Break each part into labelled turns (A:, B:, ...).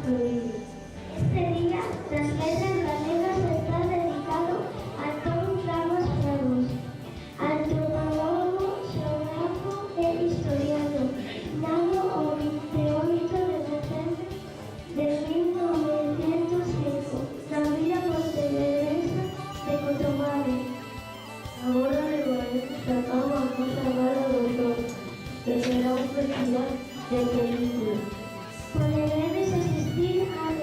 A: fluido.
B: Este día, las letras galegas está dedicado a Antón Ramos Ramos, antropólogo, xeógrafo e historiador, nado o 28 de decembro de 1905, na vila pontevedresa de Cotomare.
A: Agora levaremos a cabo a nosa gala do sol, que será un festival de películas.
B: Poderedes asistir a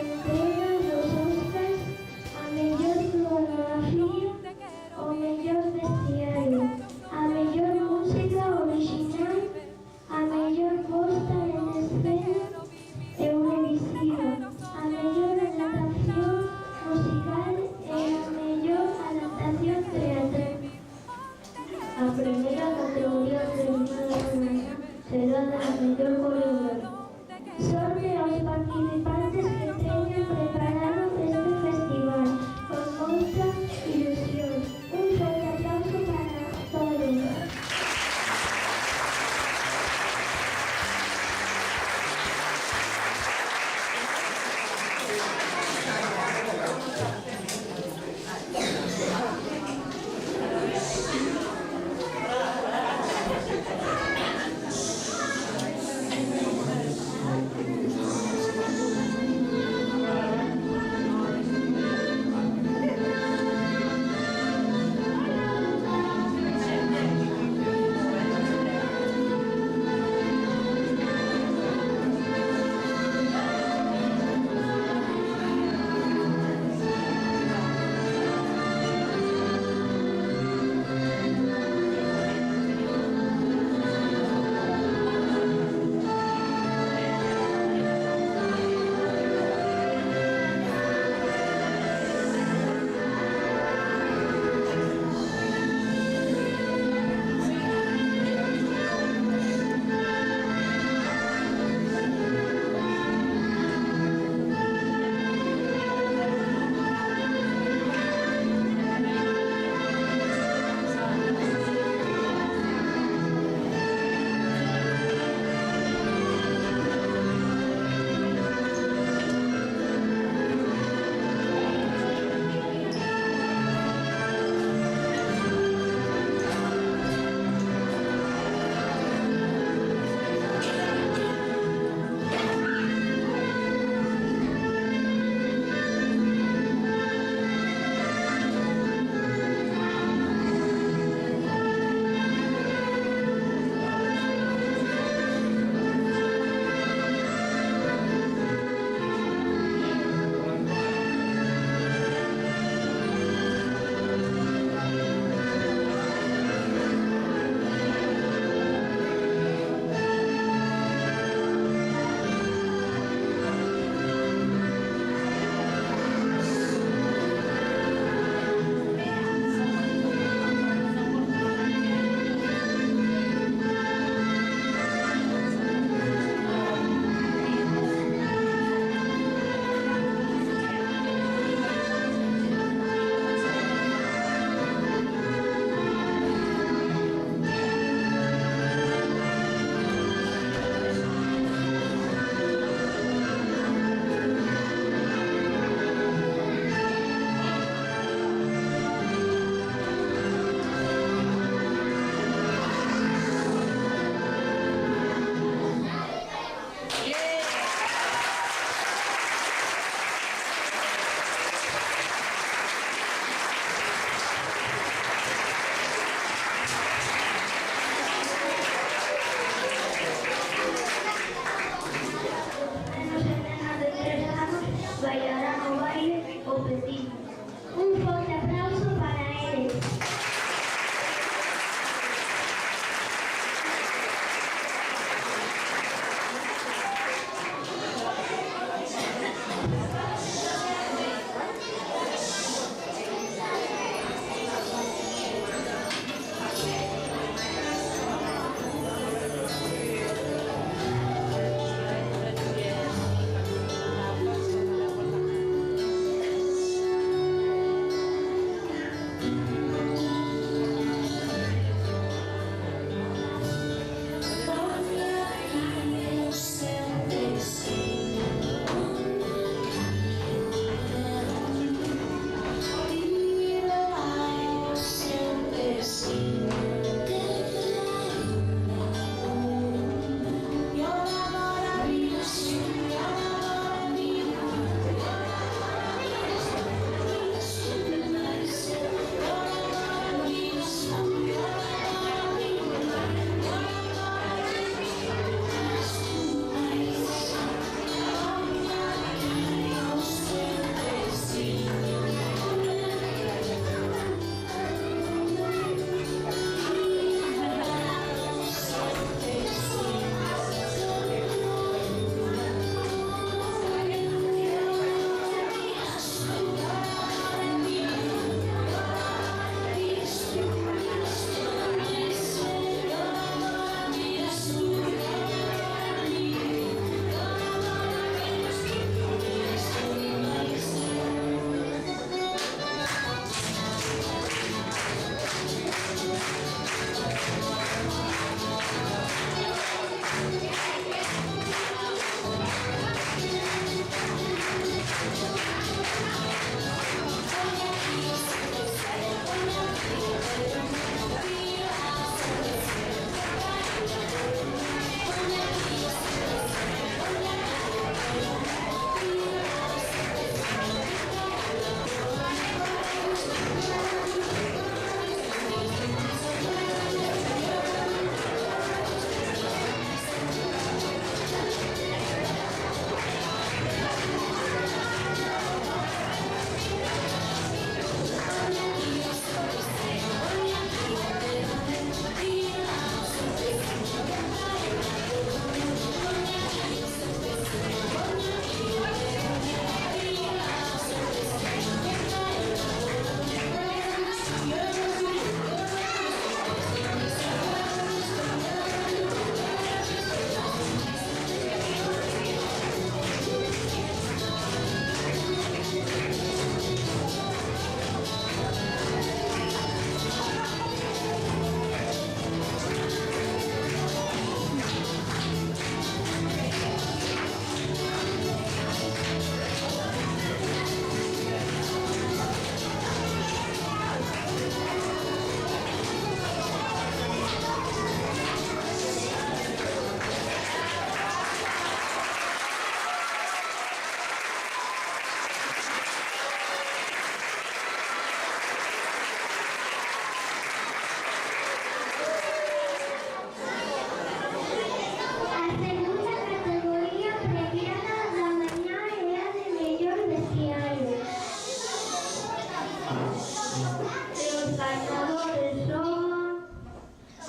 A: gañadores son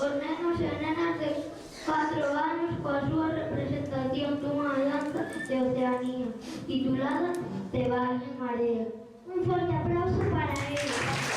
A: os nenos e nenas de 4 anos coa súa representación dunha danza de Oceanía titulada Te vas en marea.
B: Un forte aplauso para eles.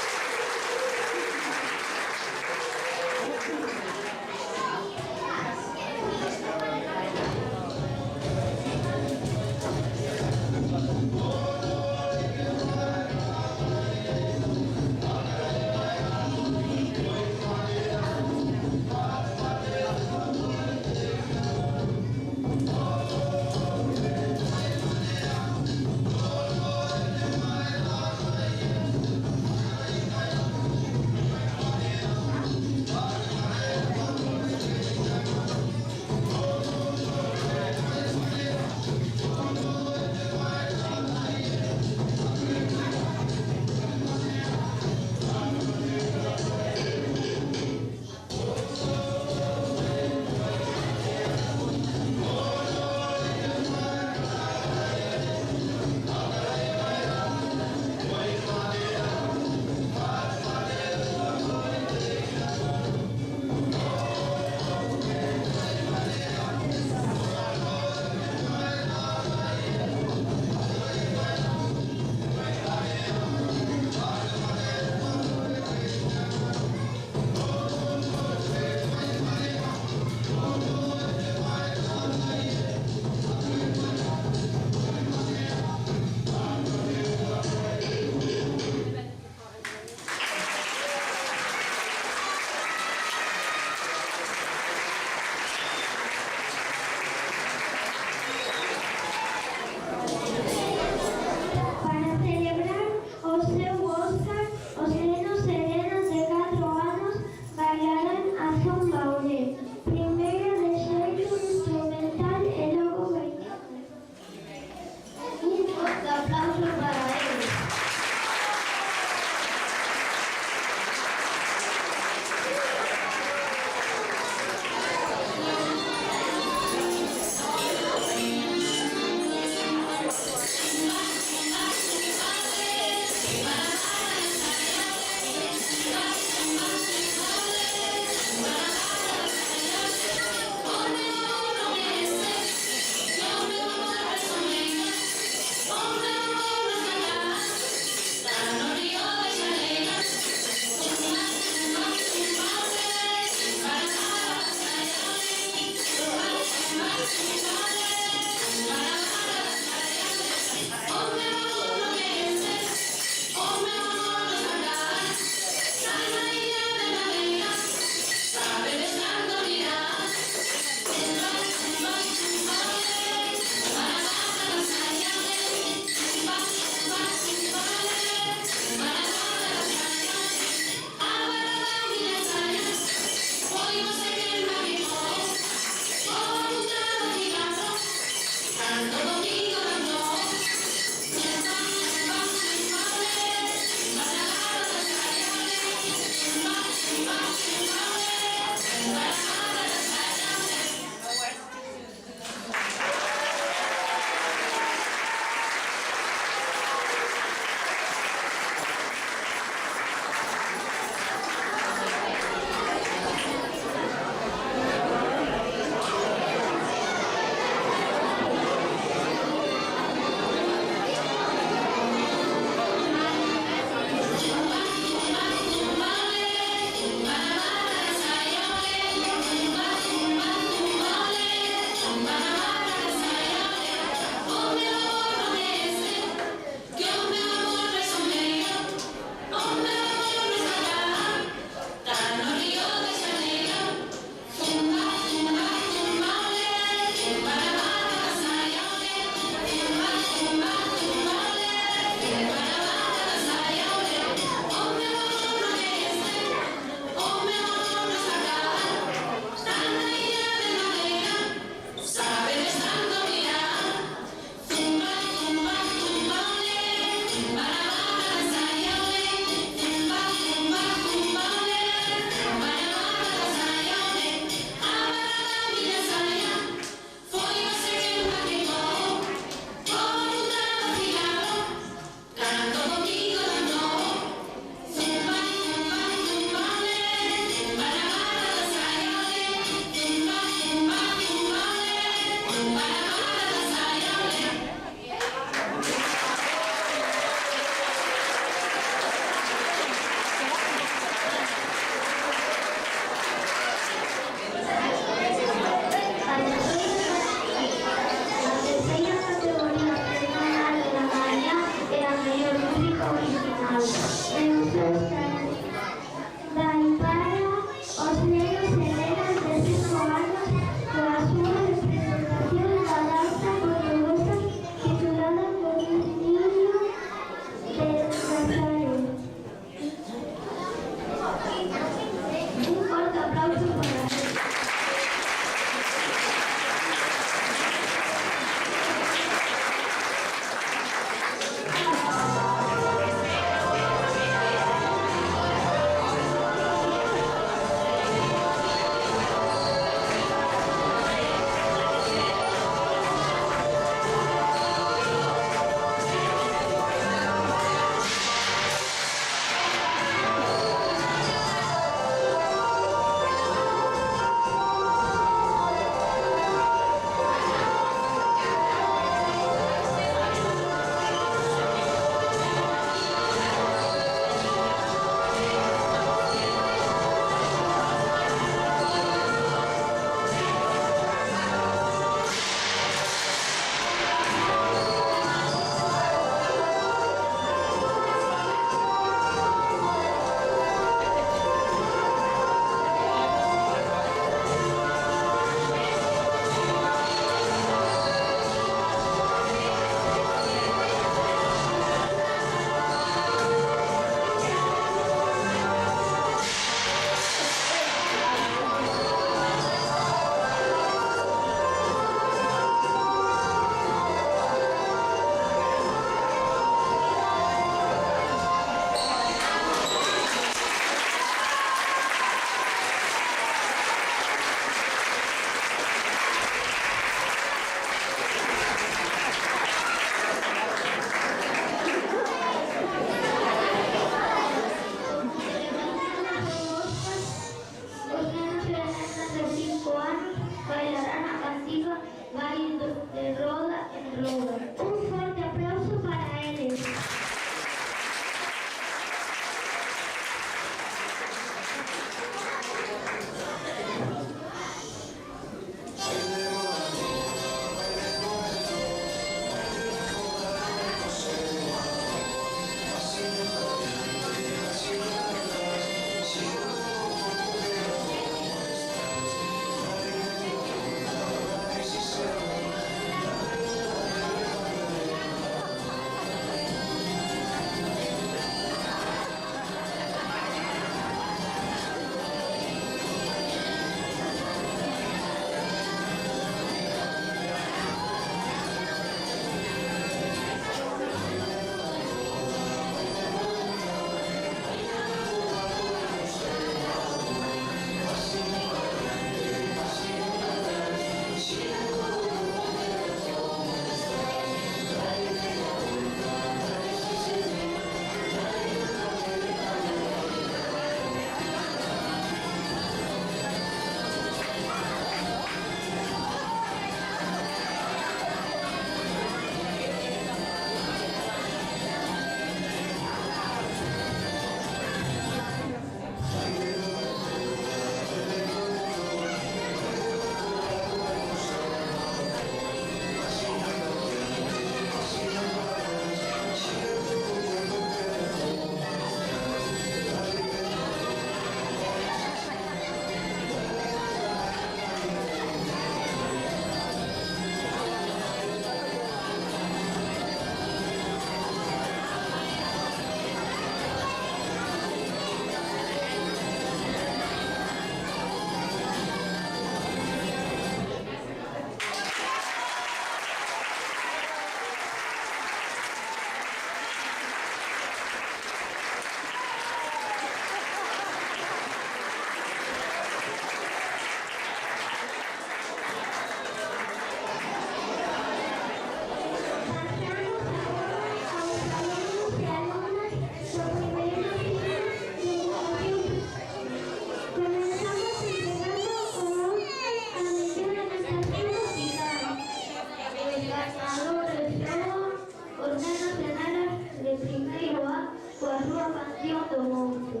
A: coa súa canción do monstro.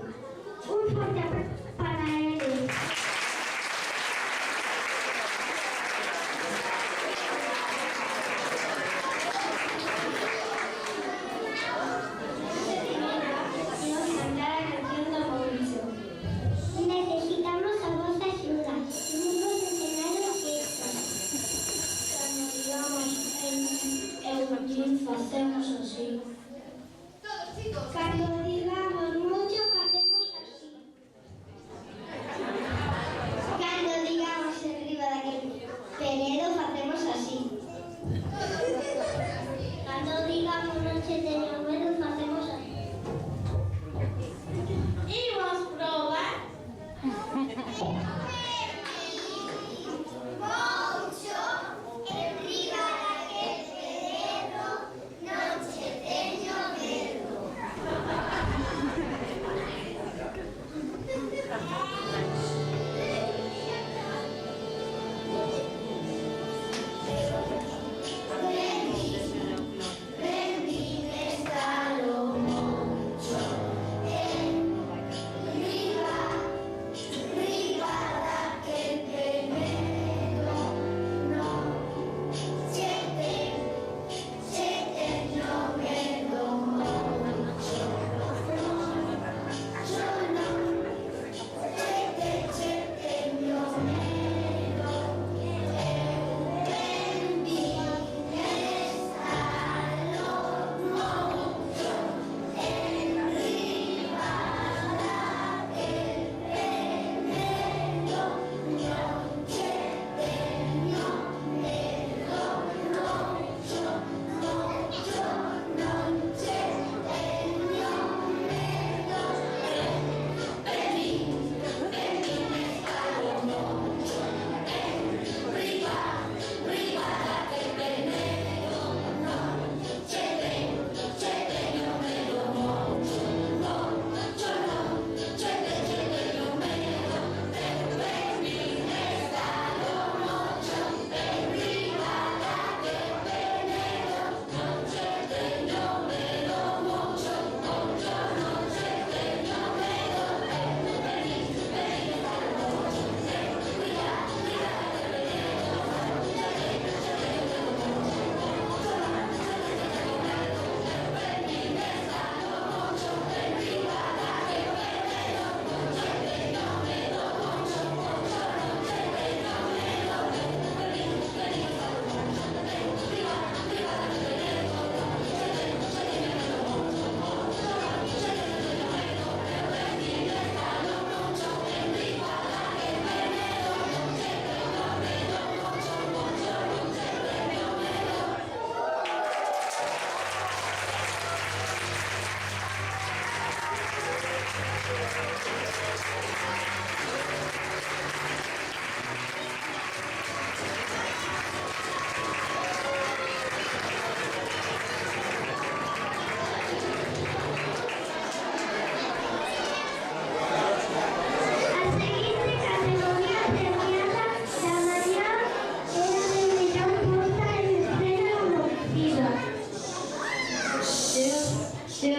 A: Un forte aplauso para eles.
B: Necesitamos a vosa axuda. Imos enseñar isto. Cando digamos facemos así. Cando digamos mucho facemos así. Cando digamos enriba daquel penedo facemos así. Cando digamos non che teño medo facemos así. Imos probar. Mucho enriba daquel penedo non che teño medo.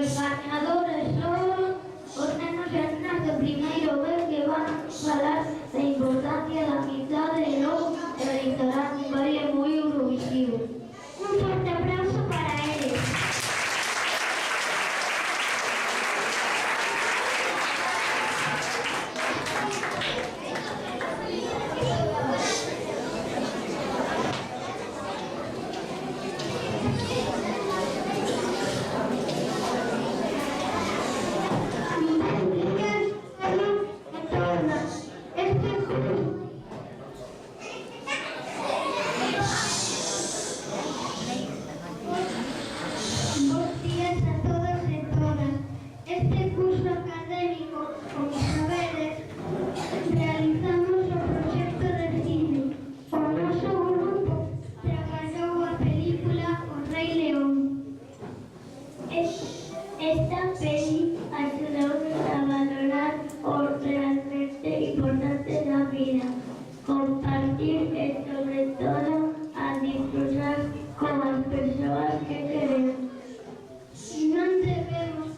A: Os ganadores son os nenos e as nenas de primeiro B que van falar da importancia da amizade e logo realizarán un baile moi eurovisivo. Un forte aplauso para eles. Esta peli ayudou-nos a valorar o realmente importante da vida, compartir e, sobre todo, a disfrutar con as persoas que queremos. Non debemos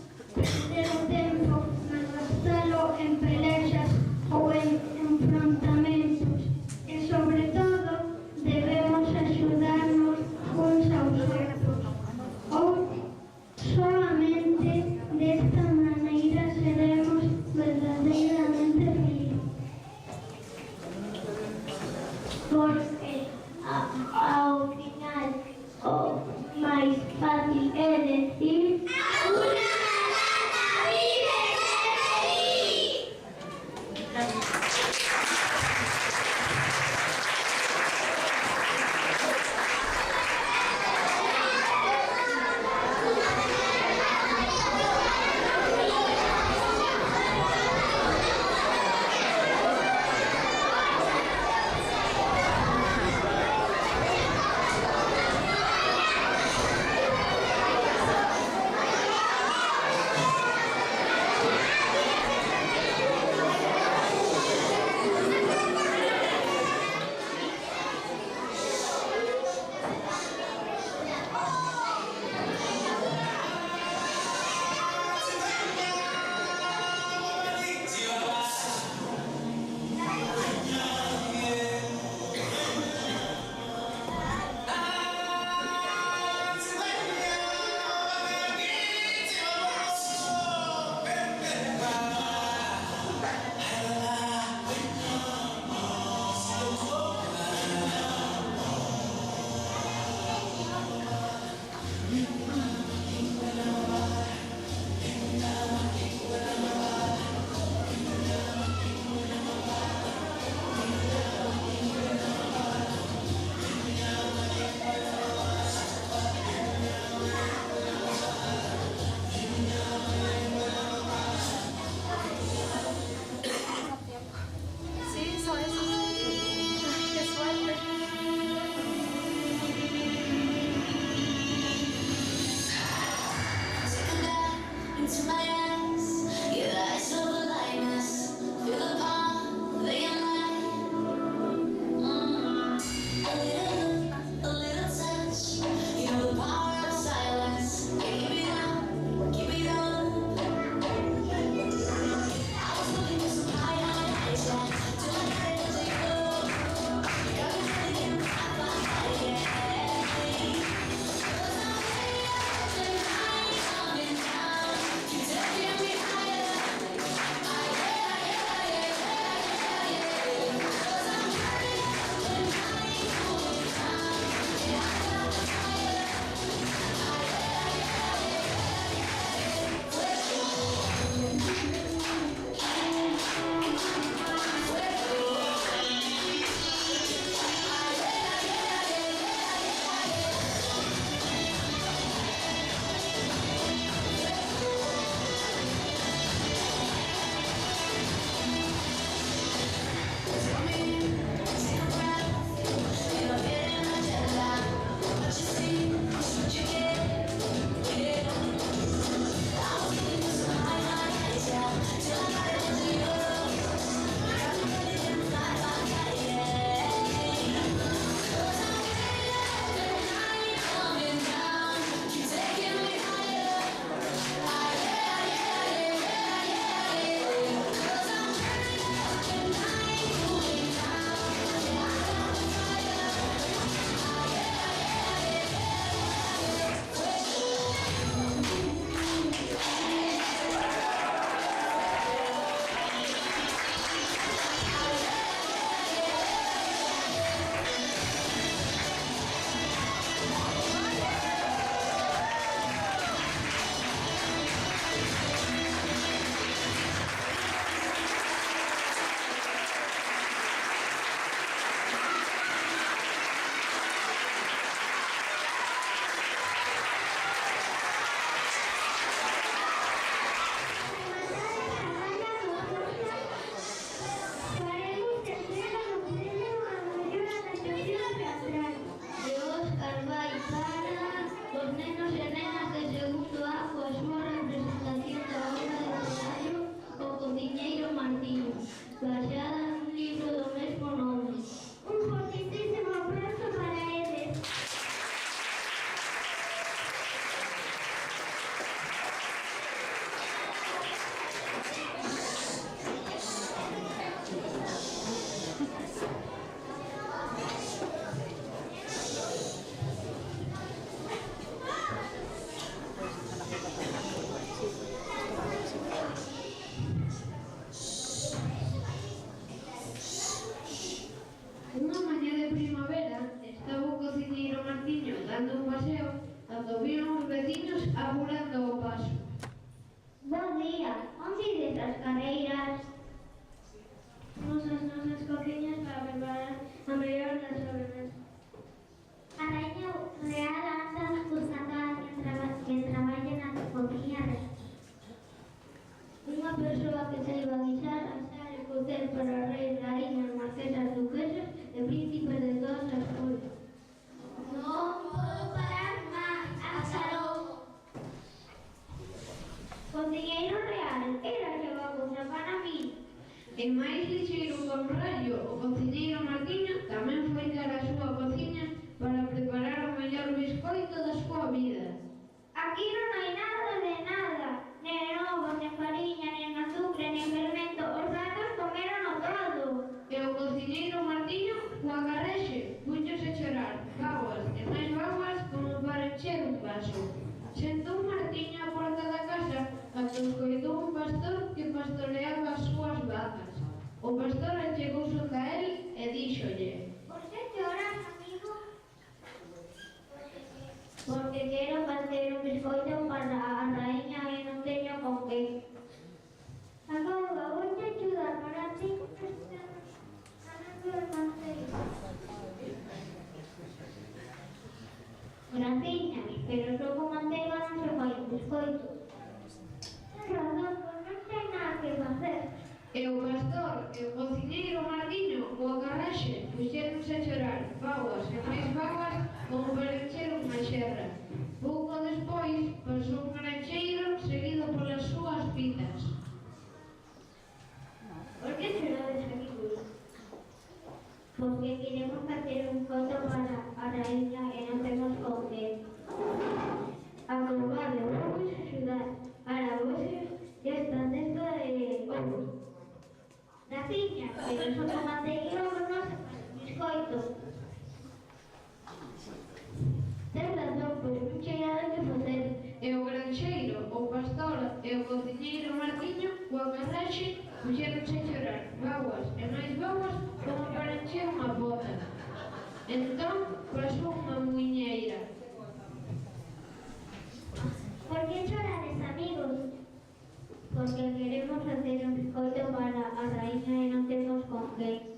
C: Unha mañá de primavera estaba o cociñeiro Martiño dando un paseo cando viron os veciños apurando o paso.
A: Bo día, onde ides as carreiras?
B: Nosas cociñas para preparar a mellor das sobremesas.
A: A raíña real anda buscando a quen traballe na cociña real. Unha persoa que saiba guisar, asar e cocer para reis, raíñas, marquesas, duquesas e príncipes de todas as cousas. Non podo parar máis, hasta logo. Cociñeiro real, era a cousa para min.
C: E máis lixeiro que un rayo, o cociñeiro Martiño tamén foi cara a súa cociña para preparar o mellor biscoito da súa vida.
A: Aquí non hai nada de nada, nen ovos, nen fariña, nen azúcar, nen fermento, os ratos comeron todo.
C: E o cociñeiro Martiño, coa carrexe, puxose a chorar, bágoas e máis bágoas como para encher un vaso. Sentou Martiño á porta da casa cando escoitou un pastor que pastoreaba as súas vacas. O pastor achegouse a él e díxolle:
A: Por que choras, amigo? Porque quero facer un biscoito para a raíña e non teño con que. Agora, vou te ajudar para ti. Graciña, pero só con manteiga non se fai un biscoito. Tens razón, pois non ten nada que facer.
C: E o pastor e o cociñeiro Martiño coa carrexe puxéronse a chorar, bágoas e máis bágoas como para encher unha xerra. Pouco despois pasou un granxeiro seguido polas e o cociñeiro Martiño coa carraxe puxéronse a chorar, vaguas e máis vaguas como para encher unha bota. Entón pasou unha muiñeira.
B: Por que chorades, amigos?
A: Porque queremos facer un biscoito para a raíña e non temos con quen.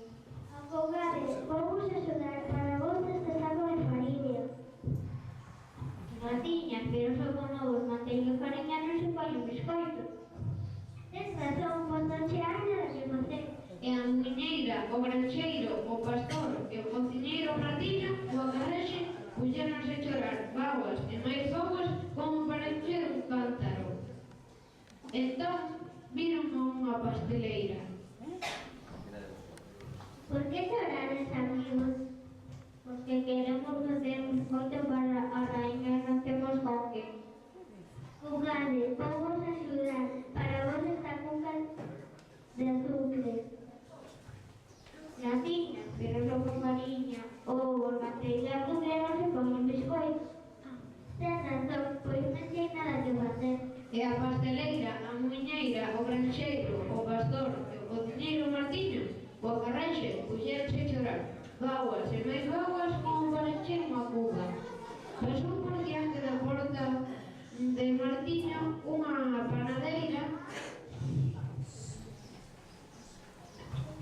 B: Avogades, vamos axudar para vos este saco de fariña.
A: Martiña, pero só con ovos, manteiga e fariña non se fai un biscoito.
B: Tes razón, pois non che hai nada que facer.
C: E a muiñeira, o granxeiro, o pastor e o cociñeiro Martiño coa carraxe puxéronse a chorar, vaguas e máis vaguas como para encher un cántaro. Entón viron a unha pasteleira.
B: Por que chorades, amigos?
A: Porque queremos facer un biscoito para a raíña e non temos con quen.
B: Avogades, vamos axudar para vos esta cuca de azúcar.
A: Martiña, pero só con fariña, ovos, manteiga e azúcar non se fai un biscoito.
B: Ten razón, pois non hai nada que facer.
C: E a pasteleira, a muiñeira, o granxeiro, o pastor e o cociñeiro Martiño coa carraxe puxéronse a chorar, vaguas e máis vaguas como para encher unha cuba. Pasou por diante da porta de Martiño unha panadeira.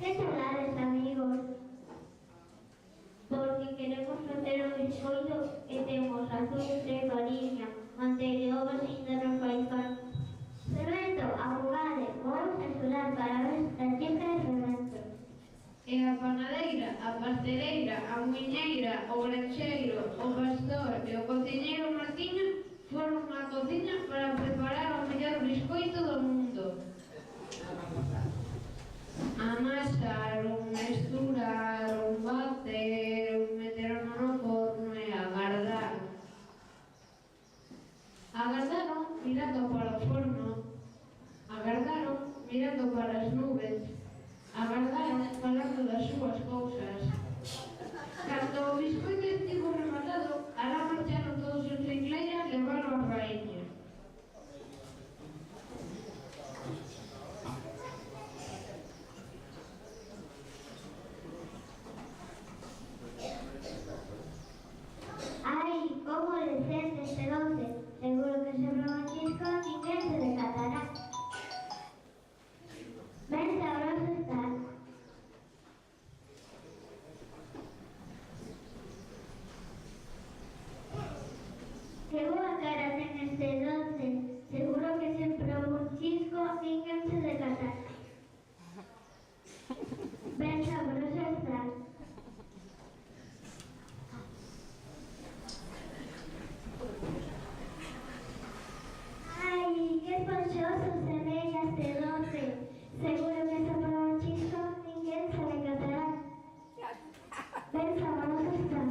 B: Que chorades, amigos?
A: Porque queremos facer un biscoito e temos azúcar, fariña, manteiga e ovos e ainda non fai falta.
B: Fermento, avogades, vamos axudar para vos esta chica de fermento.
C: E a panadeira, a pasteleira, a muiñeira, o granxeiro, o pastor e o cociñeiro Martiño foron á cociña para preparar o mellor biscoito do mundo. Amasaron, mesturaron, bateron, meteron no forno e agardaron. Agardaron mirando para o forno, agardaron mirando para as nubes, agardaron falando das súas cousas. Cando o biscoito estivo rematado, alá marcharon todos os ingleiras levaron a raíña.
B: Ai, como decente este doce. Seguro que se proba chisco, ninguén se decatará. Ben sabroso está. Que boa cara ten este doce. Seguro que se proba un chisco, ninguén se decatará. Ben sabroso está. Ay, qué esponjoso se ve este doce. Seguro que se proba un chisco, ninguén se decatará. Ben sabroso está.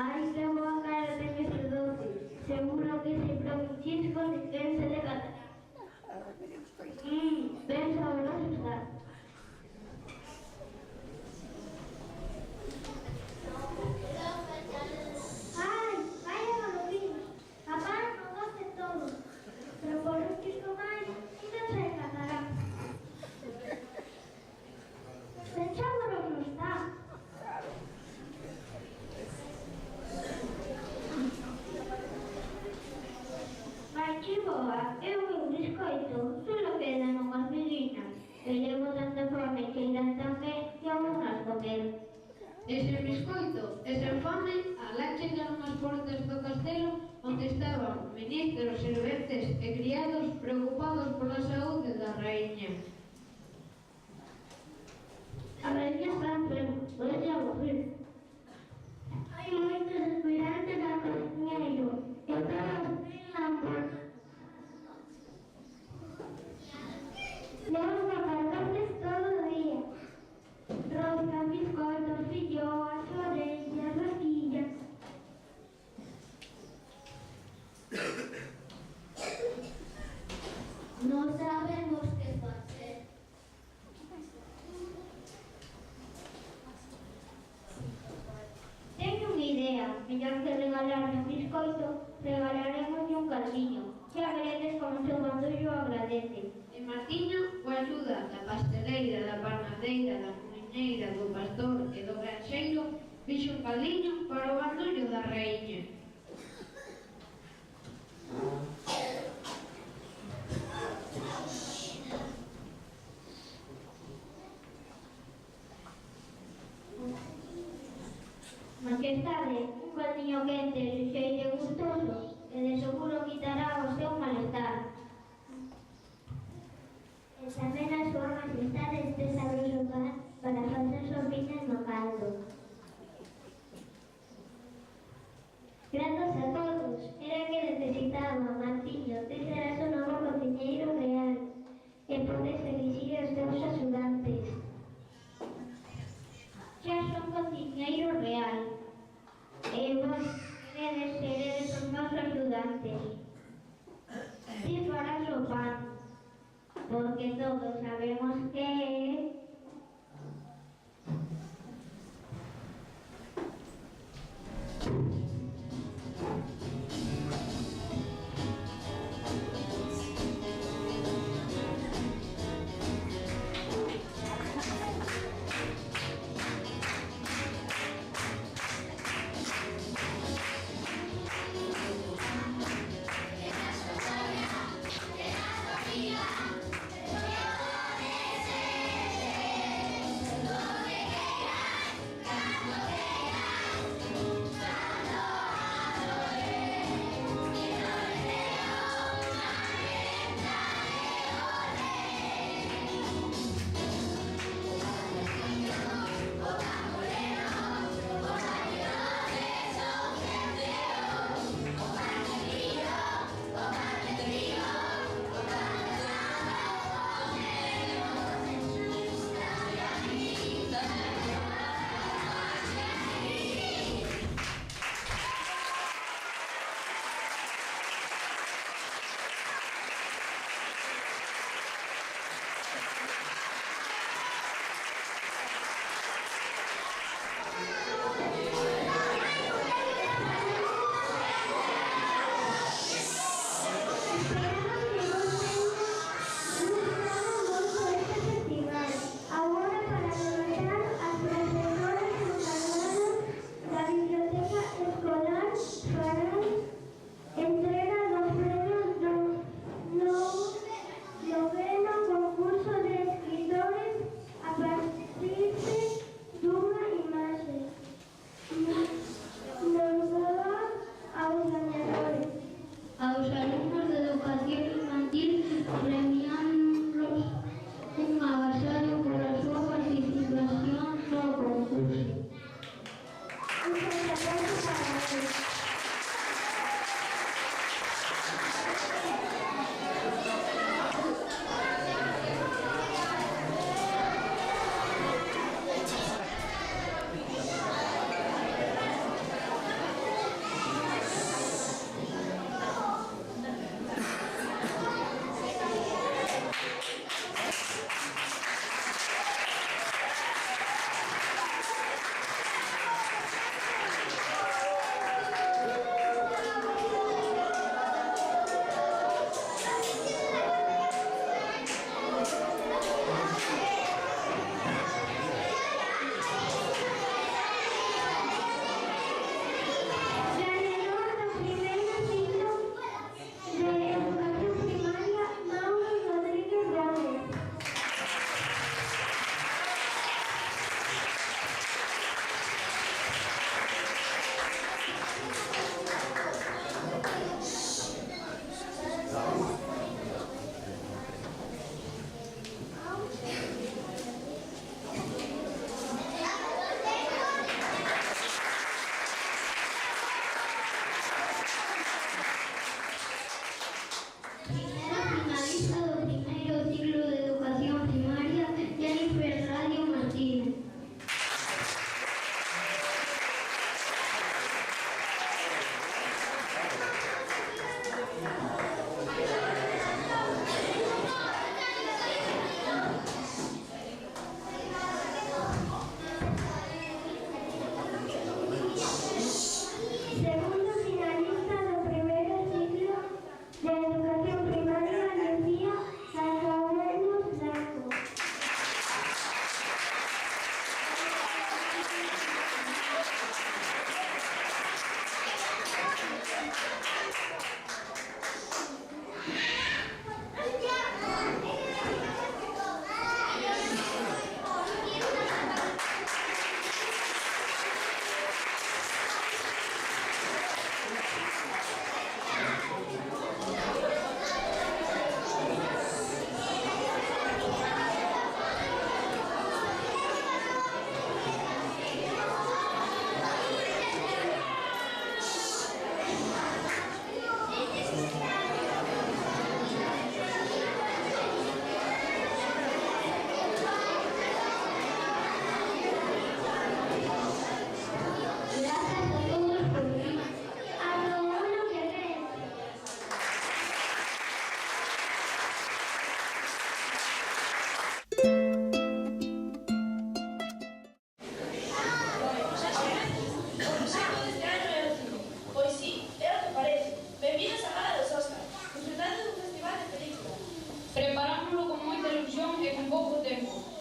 A: Ai, que boa cara ten este doce. Seguro que se proba un chisco, ninguén se decatará. Ben sabroso está.
B: Ay, vaya golosina. Papá no goce todo. Pero por un chisco máis, ninguén se decatará. Ben sabroso está.
A: Ai, que boa, é o meu biscoito, solo quedan unhas melinas. E levo tanta fome que irán tamén e vamos nas comer.
C: E sen biscoito e sen fame, alá chegaron as portas do castelo onde estaban ministros, serventes e criados preocupados pola saúde da raíña.
A: A raíña está enferma, pode aburrir.
B: Hai moitos aspirantes ao cociñeiro e todos teñen porta. Levan macarrones todo o día. Rosca, biscoitos, filloas, orellas, rosquillas.
A: Non sabemos que facer. idea. Mellor que regalarle un biscoito, regalaremos un caldiño. Xa veredes como o seu bandullo agradece.
C: E Martiño o axuda da pasteleira, da panadeira, da muiñeira, do pastor e do granxeiro, fixo un caldiño para o bandullo da raíña.
A: Majestade, un caldiño quente, lixeiro e gustoso, que de seguro quitará o seu malestar.
B: E tamén a súa majestade este sabroso pan para facer sopiñas no caldo.
A: Grazas a todos. Era que necesitaba, Martiño. Ti serás o novo cociñeiro real e podes elixir os teus axudantes. Xa son cociñeiro real e vos seredes os meus axudantes. Ti farás o pan, porque todos sabemos que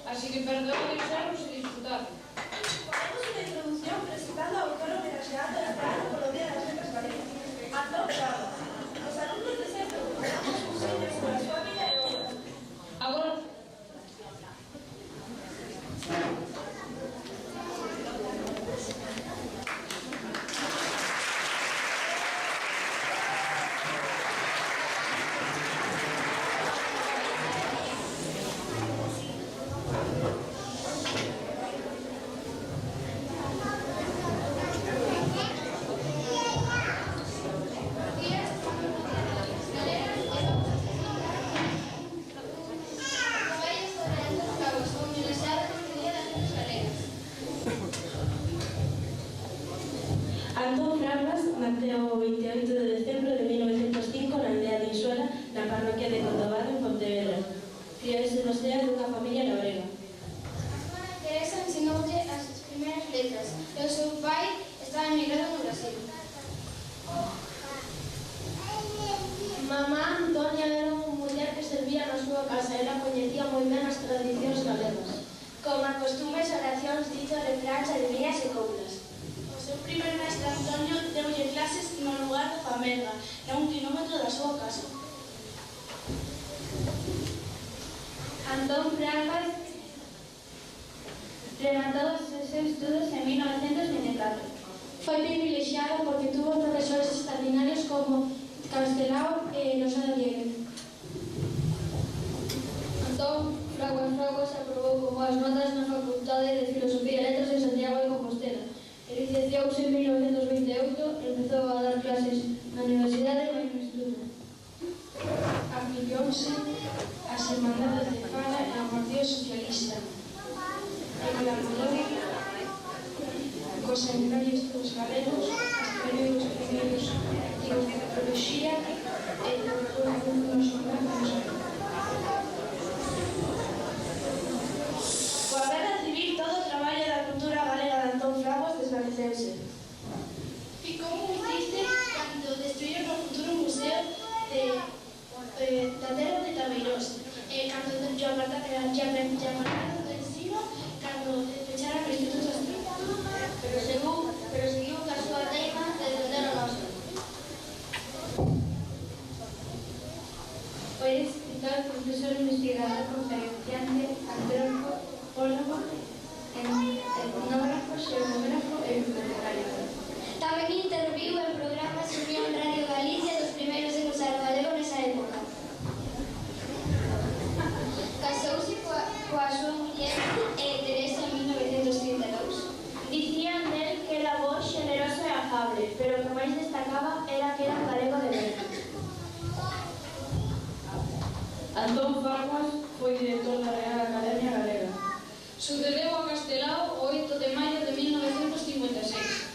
C: Así que perdón de usarlos y disfrutar.
D: Haremos una introducción presentando al autor homenajeado por los días de las letras Valencia, Antón Fraguas. Los alumnos de centro presentamos sus sueños sobre su vida y obra.
C: Agora,
E: Antón Fraguas nació o 28 de decembro de 1905 na aldea de Insuela, na parroquia de Cordobado, en Pontevedra. Criouse no seo dunha familia labrega.
F: Teresa ensinoulle as primeiras letras e o seu pai estaba emigrado no Brasil. Mamá Antonia era unha muller que servía na súa casa e ela coñecía moi ben as tradicións galegas, como a costumes, oracións, ditos, refráns, adivinhas e coulas. O seu primer mestre Antonio deulle clases no lugar de Famelga, a 1 kilómetro da súa casa. Antón Fraguas rematou os seus estudos en 1924. Foi privilexiado porque tuvo profesores extraordinarios como Castelao e Losada Diego. Antón Fraguas aprobou con boas notas na Facultade de Filosofía e Letras de Santiago de Compostela. Licenciouse en 1928 e empezou a dar clases na Universidade e no Instituto. Afilióuse ás Irmandades de Fala e ao Partido Socialista. E colaborou cos seminarios dos galegos, escribiu os primeiros artigos de antropoloxía e trabajou nos monográficos. Coa guerra civil, todo o traballo da cultura galega de Antón Fraguas desvaneceuse. Ficou moi triste cando destruíron o futuro museo da terra de Tabeirós, cando lle do ensino, cando fecharon o Instituto Asturiano. Pero seguiu ca súa teima de defender o noso. Foi escritor, profesor, investigador, conferenciante, antropólogo, etnógrafo, xeógrafo e bibliotecario. Tamén interviu en programas Unión Radio Galicia dos primeiros en usar o galego nesa época. Casouse coa súa muller Teresa en 1932. Dicían del que era bo, xeneroso e afable, pero o que máis destacaba era que era un galego de verdade.
E: Antón Fraguas foi director da Real Academia Galega.
C: sucedeu a Castelao o 8 de maio de 1956.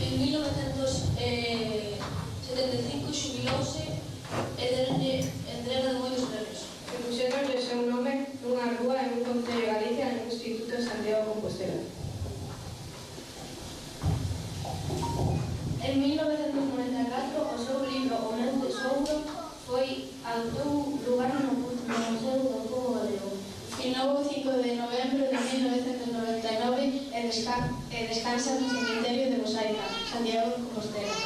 E: En 1975 xubilouse e deronlle entrega de moitos premios.
C: E puxéronlle o seu nome nunha rúa en un concello de Galicia no Instituto de Santiago de Compostela.
F: En 1994, o seu libro O meu tesouro adoptou lugar no Museo do de novembro de 1999 e descansa no cemiterio de Bosaica, Santiago de Compostela.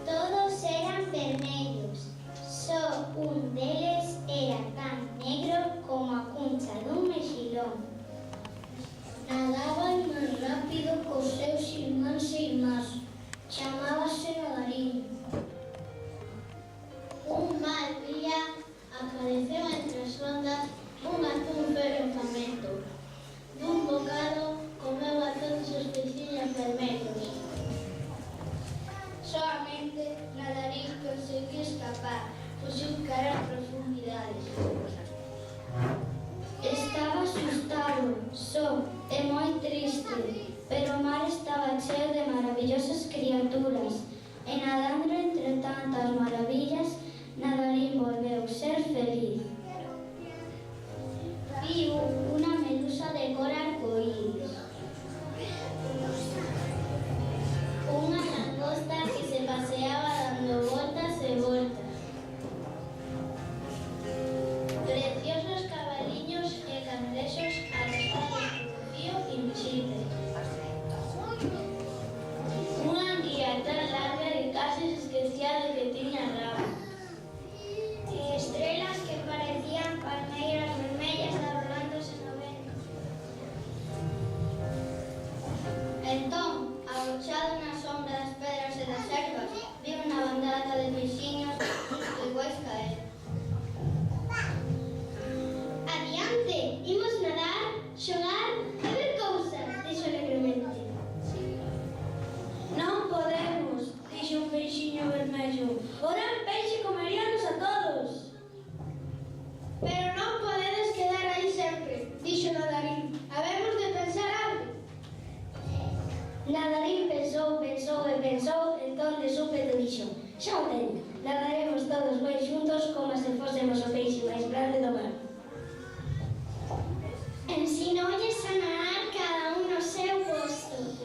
B: Todos eran vermellos, só un deles era tan negro como a cuncha dun mexilón. Nadaban máis rápido cos seus irmáns e irmás, chamábase Nadarín. Un mal día apareceu entre as ondas un atún pero famento. Dun bocado comeu a todos os peixinhos vermellos. Solamente Nadarín conseguiu escapar, fuxiu cara as profundidades. Estaba asustado, só e moi triste, pero o mar estaba cheo de maravillosas criaturas, e nadando entre tantas maravillas, Nadarín volveu ser feliz. Viu unha medusa de cor arcoíris, unha langosta que se paseaba dando voltas e voltas, preciosos cabaliños e cangrexos arrastrados por fío inchile, unha guía tan larga que casi se esquecía de que tiña rabo, e estrelas que parecían palmeiras vermellas arrolándose no vento. Entón, agochado na sombra das pedras e das ervas, vi unha bandada de peixiños iguais ca él. Adiante, imos nadar, xogar e ver cousas, dixo alegremente. Non podemos, dixo un peixiño vermello. O gran peixe comeríanos a todos. Pero non podedes quedar aí sempre, dixo Nadarín. Habemos de pensar algo. Nadarín pensou e pensou, entón de súpeto dixo: xa o teño, nadaremos todos moi xuntos como se fósemos o peixe máis grande do mar. Ensinolles a nadar cada un no seu posto.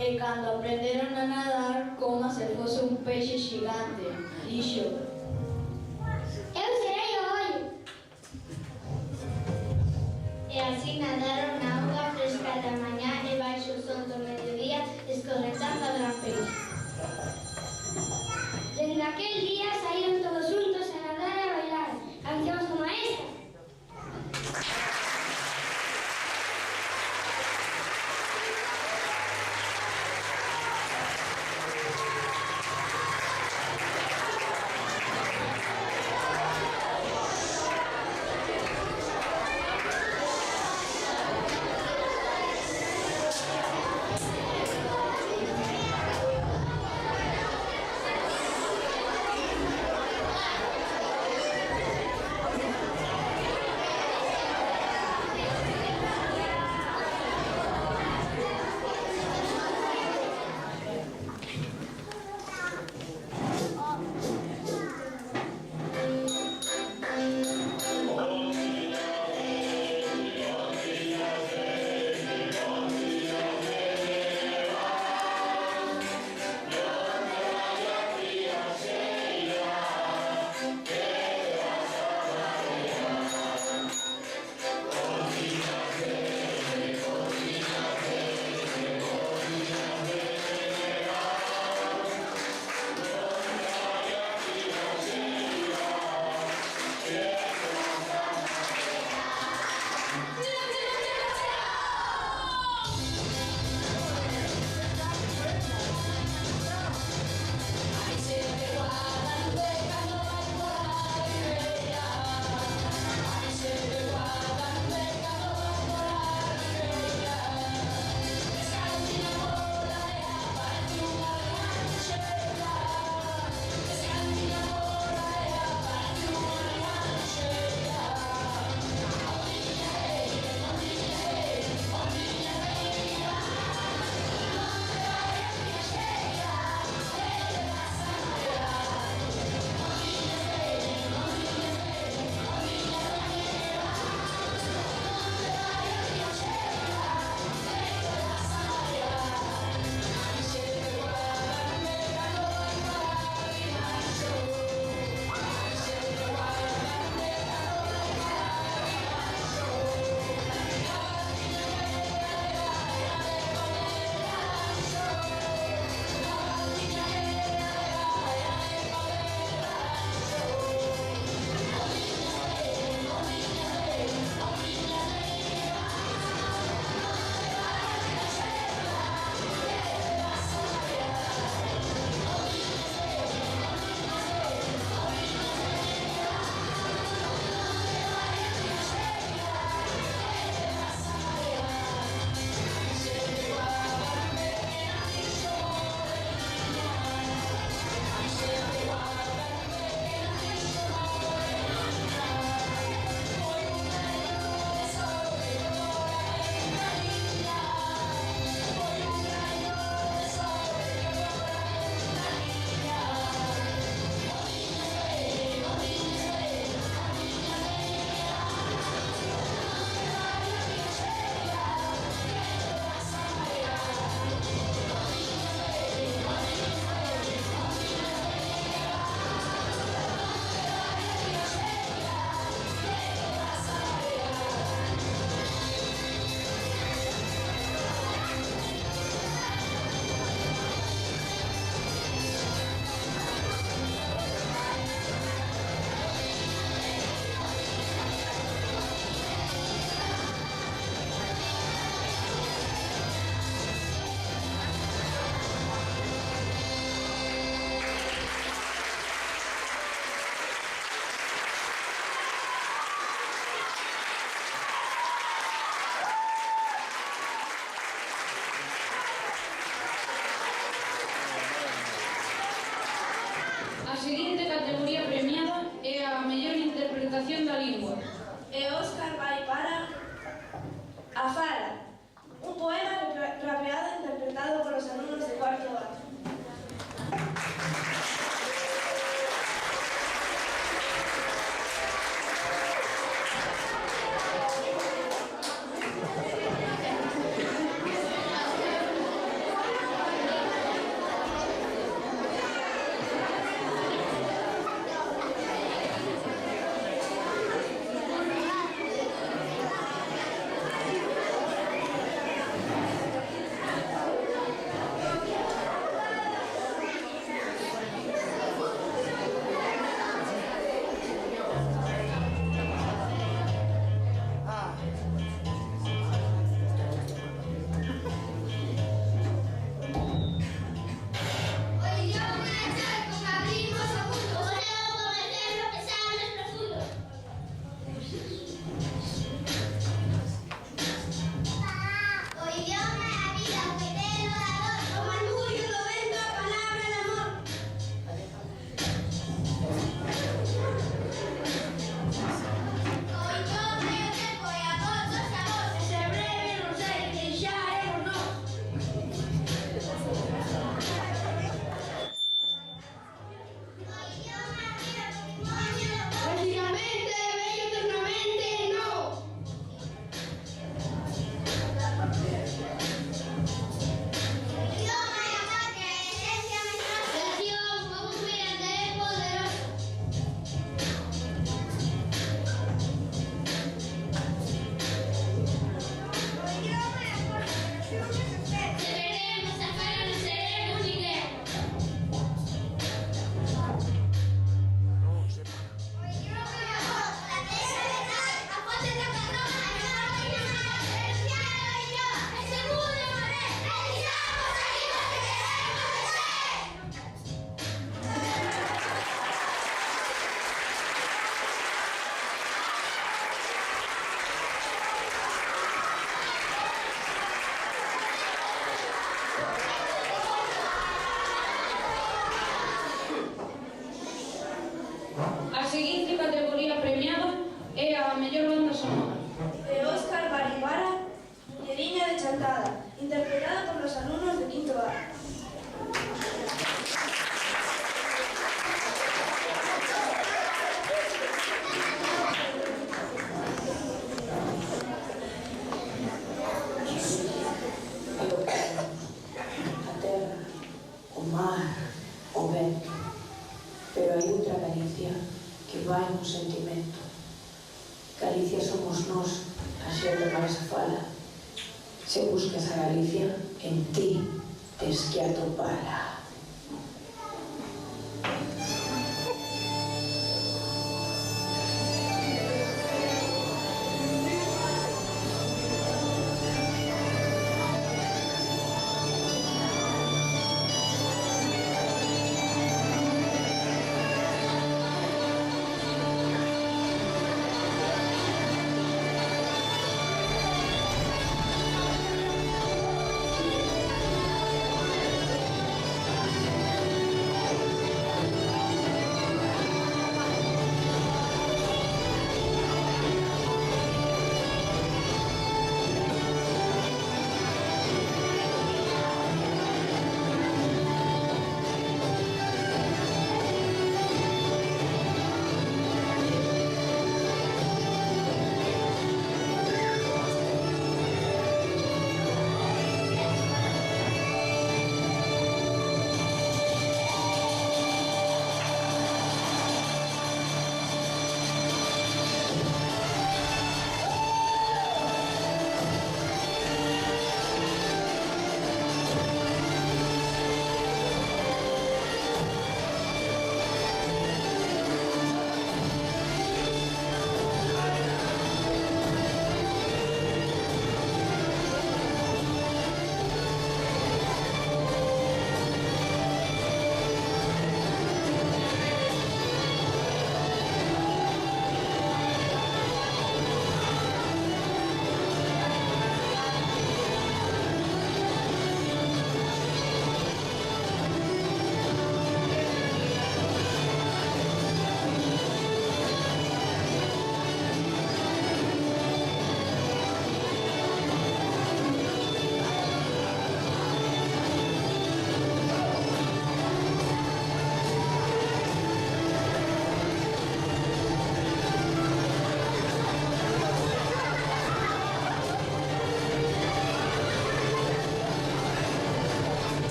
C: E cando aprenderon a nadar como se fose un peixe xigante, dixo:
B: Eu serei o ollo. E así nadaron na auga fresca da mañá e baixo o sol do mediodía escorrentando a gran peixe. Dende aquel día saíron todos xuntos a nadar e a bailar cancións como esta.
G: mar, o vento. Pero hai outra Galicia que vai no sentimento. Galicia somos nós, a xente máis fala. Se buscas a Galicia, en ti tes que atopala.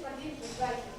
F: participen, baile.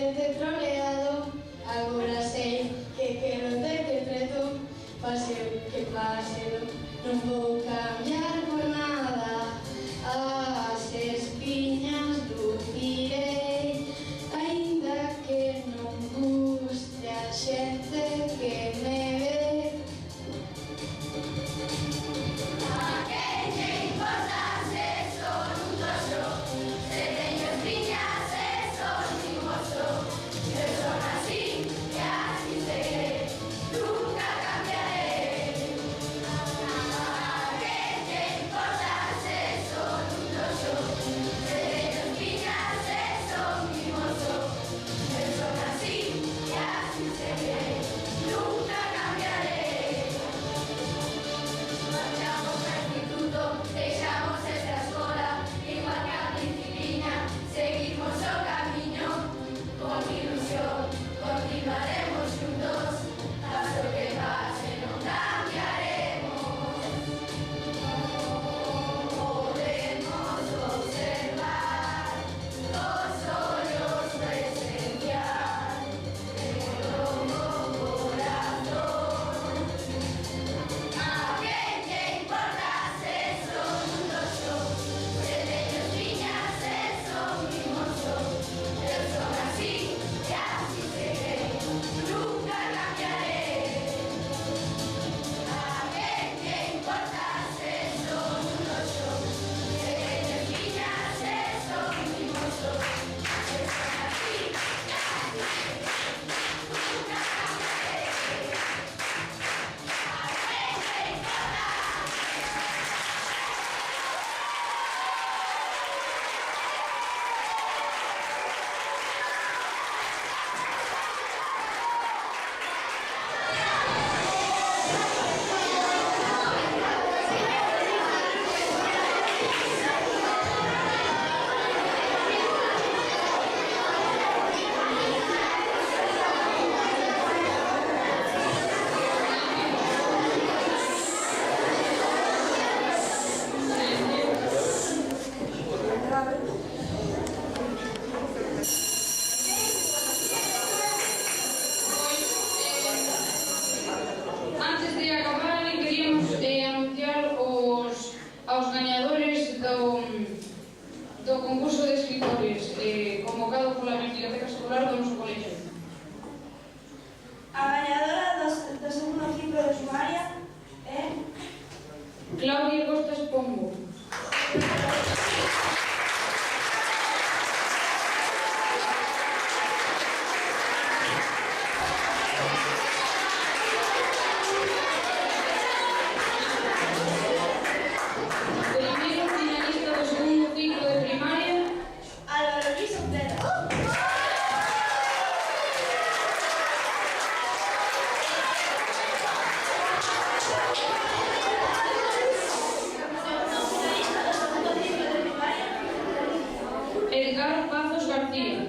H: xente troleado, agora sei que quero decreto, pase o que pase, non vou cambiar por nada, as espiñas lucirei, aínda que non guste a xente que me ve.
C: Antes de acabar, queríamos anunciar aos gañadores do concurso de escritores convocado pola Biblioteca Escolar do noso colexio.
D: A gañadora do segundo ciclo de sumaria é
C: Claudia Costas Pombo. Primeiro finalista do segundo ciclo de primaria,
D: Álvaro Luis Ortega.
C: Edgar Pazos García.